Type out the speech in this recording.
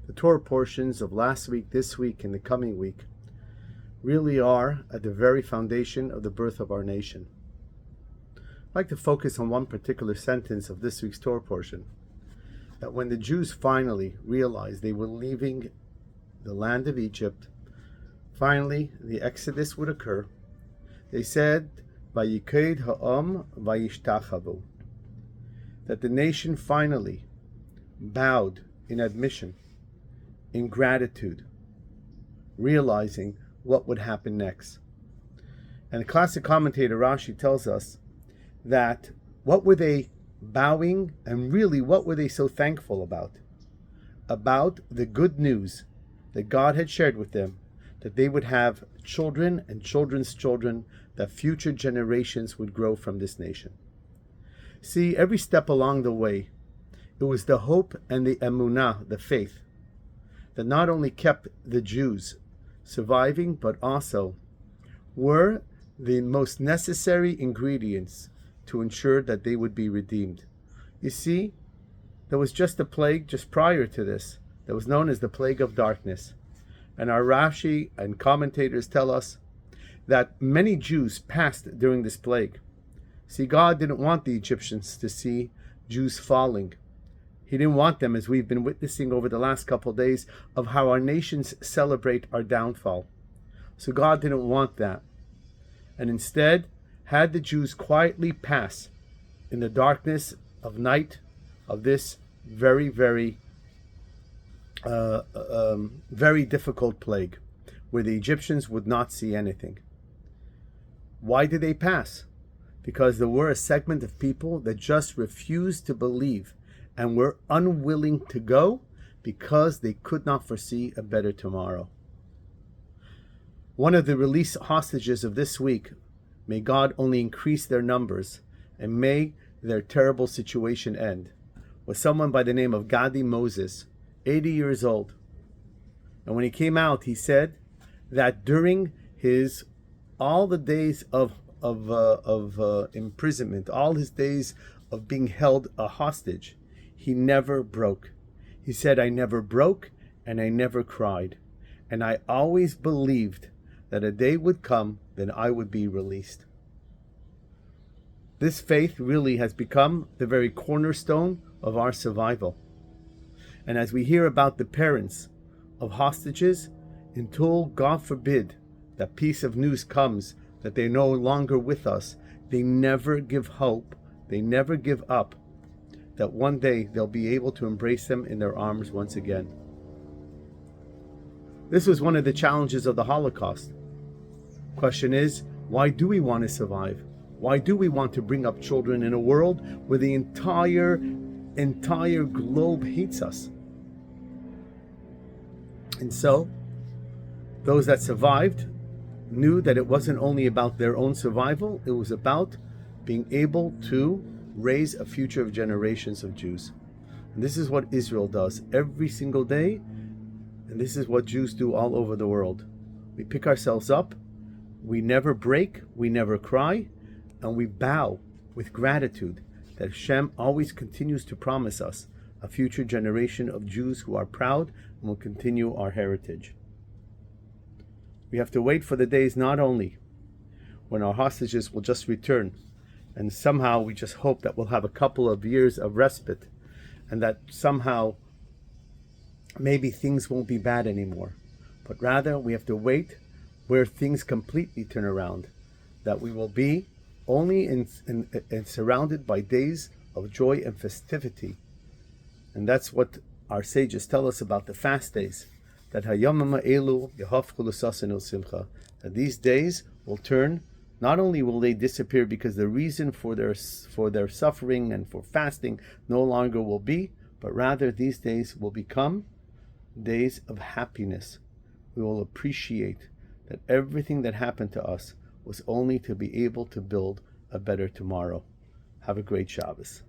The Torah portions of last week, this week, and the coming week really are at the very foundation of the birth of our nation. I'd like to focus on one particular sentence of this week's Torah portion, that when the Jews finally realized they were leaving the land of Egypt, finally the Exodus would occur, they said, Vayiked ha'am vayishtachavu, that the nation finally bowed in admission, in gratitude, realizing what would happen next. And the classic commentator Rashi tells us that what were they bowing, and really what were they so thankful about? About the good news that God had shared with them, that they would have children and children's children, that future generations would grow from this nation. See, every step along the way, it was the hope and the emunah, the faith, that not only kept the Jews surviving, but also were the most necessary ingredients to ensure that they would be redeemed. You see, there was just a plague just prior to this that was known as the plague of darkness. And our Rashi and commentators tell us that many Jews passed during this plague. See, God didn't want the Egyptians to see Jews falling. He didn't want them, as we've been witnessing over the last couple of days, of how our nations celebrate our downfall. So God didn't want that. And instead, had the Jews quietly pass in the darkness of night of this very, very difficult plague, where the Egyptians would not see anything. Why did they pass? Because there were a segment of people that just refused to believe and were unwilling to go because they could not foresee a better tomorrow. One of the release hostages of this week, may God only increase their numbers and may their terrible situation end, was someone by the name of Gadi Moses, 80 years old. And when he came out, he said that during all the days of imprisonment, all his days of being held a hostage, he never broke. He said, I never broke and I never cried. And I always believed that a day would come that I would be released. This faith really has become the very cornerstone of our survival. And as we hear about the parents of hostages, until, God forbid, that piece of news comes that they're no longer with us, they never give hope, they never give up, that one day they'll be able to embrace them in their arms once again. This was one of the challenges of the Holocaust. Question is, why do we want to survive? Why do we want to bring up children in a world where the entire globe hates us? And so, those that survived knew that it wasn't only about their own survival, it was about being able to raise a future of generations of Jews. And this is what Israel does every single day, and this is what Jews do all over the world. We pick ourselves up, we never break, we never cry, and we bow with gratitude that Hashem always continues to promise us a future generation of Jews who are proud and will continue our heritage. We have to wait for the days not only when our hostages will just return, and somehow we just hope that we'll have a couple of years of respite, and that somehow maybe things won't be bad anymore. But rather we have to wait where things completely turn around, that we will be only in surrounded by days of joy and festivity. And that's what our sages tell us about the fast days, that hayamim elu yehafchu l'sasen simcha, that these days will turn. Not only will they disappear because the reason for their suffering and for fasting no longer will be, but rather these days will become days of happiness. We will appreciate that everything that happened to us was only to be able to build a better tomorrow. Have a great Shabbos.